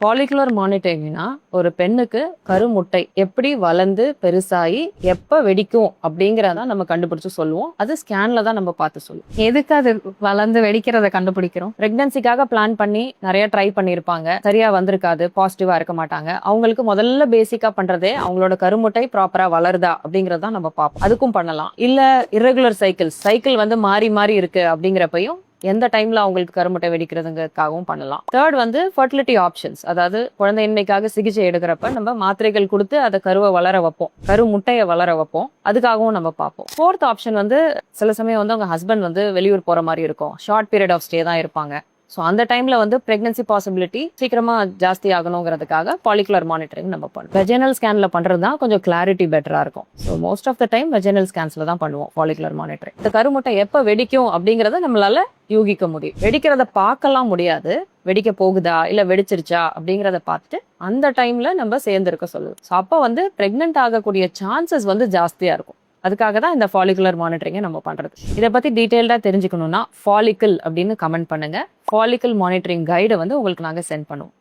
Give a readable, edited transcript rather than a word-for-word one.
Follicular மானிட்டரிங்னா ஒரு பெண்ணுக்கு கருமுட்டை எப்படி வளர்ந்து பெருசாகி எப்ப வெடிக்கும் அப்படிங்கறத நம்ம கண்டுபிடிச்சு சொல்லுவோம். அது ஸ்கேன்ல தான் நம்ம பார்த்து சொல்லுவோம். எதுக்கு அது வளர்ந்து வெடிக்கிறத கண்டுபிடிக்கிறோம்? பிரெக்னன்சிக்காக பிளான் பண்ணி நிறைய ட்ரை பண்ணியிருப்பாங்க, சரியா வந்திருக்காது, பாசிட்டிவா இருக்க மாட்டாங்க. அவங்களுக்கு முதல்ல பேசிக்கா பண்றதே அவங்களோட கருமுட்டை ப்ராப்பரா வளருதா அப்படிங்கறத நம்ம பார்ப்போம். அதுக்கும் பண்ணலாம். இல்ல இரகுலர் சைக்கிள் வந்து மாறி மாறி இருக்கு அப்படிங்கிறப்பையும் எந்த டைம்ல அவங்களுக்கு கருமுட்டை வெடிக்கிறதுங்கிறதுக்காகவும் பண்ணலாம். தேர்ட் வந்து ஃபர்டிலிட்டி ஆப்ஷன்ஸ், அதாவது குழந்தையின்மைக்காக சிகிச்சை எடுக்கிறப்ப நம்ம மாத்திரைகள் கொடுத்து அதை கருவை வளர வைப்போம், கருமுட்டையை வளர வைப்போம். அதுக்காகவும் நம்ம பார்ப்போம். ஃபோர்த் ஆப்ஷன் வந்து சில சமயம் வந்து அவங்க ஹஸ்பண்ட் வந்து வெளியூர் போற மாதிரி இருக்கும், ஷார்ட் பீரியட் ஆஃப் ஸ்டே தான் இருப்பாங்க. ஸோ அந்த டைம்ல வந்து பிரெக்னன்சி பாசிபிலிட்டி சீக்கிரமா ஜாஸ்தி ஆகணுங்கிறதுக்காக ஃபாலிகுலர் மானிட்டரிங் நம்ம பண்ணுவோம். வெஜினல் ஸ்கேன்ல பண்றது தான் கொஞ்சம் கிளாரிட்டி பெட்டரா இருக்கும். So most of the time vaginal ஸ்கேன்ஸ்ல தான் பண்ணுவோம் ஃபாலிகுலர் மானிட்டரிங். இந்த கருமுட்டை எப்போ வெடிக்கும் அப்படிங்கறத நம்மளால யூகிக்க முடியும். வெடிக்கிறத பார்க்கலாம் முடியாது, வெடிக்க போகுதா இல்ல வெடிச்சிருச்சா அப்படிங்கறத பார்த்துட்டு அந்த டைம்ல நம்ம சேர்ந்து இருக்க சொல்லுவோம். ஸோ அப்போ வந்து பிரெக்னென்ட் ஆகக்கூடிய சான்சஸ் வந்து ஜாஸ்தியா இருக்கும். அதுக்காக தான் இந்த ஃபாலிகுலர் மானிட்டரிங்கை நம்ம பண்றது. இதை பத்தி டீடைல்டா தெரிஞ்சுக்கணும்னா ஃபாலிக்கல் அப்படின்னு கமெண்ட் பண்ணுங்க. ஃபாலிக்கல் மானிட்டரிங் கைடை வந்து உங்களுக்கு நாங்க சென்ட் பண்ணுவோம்.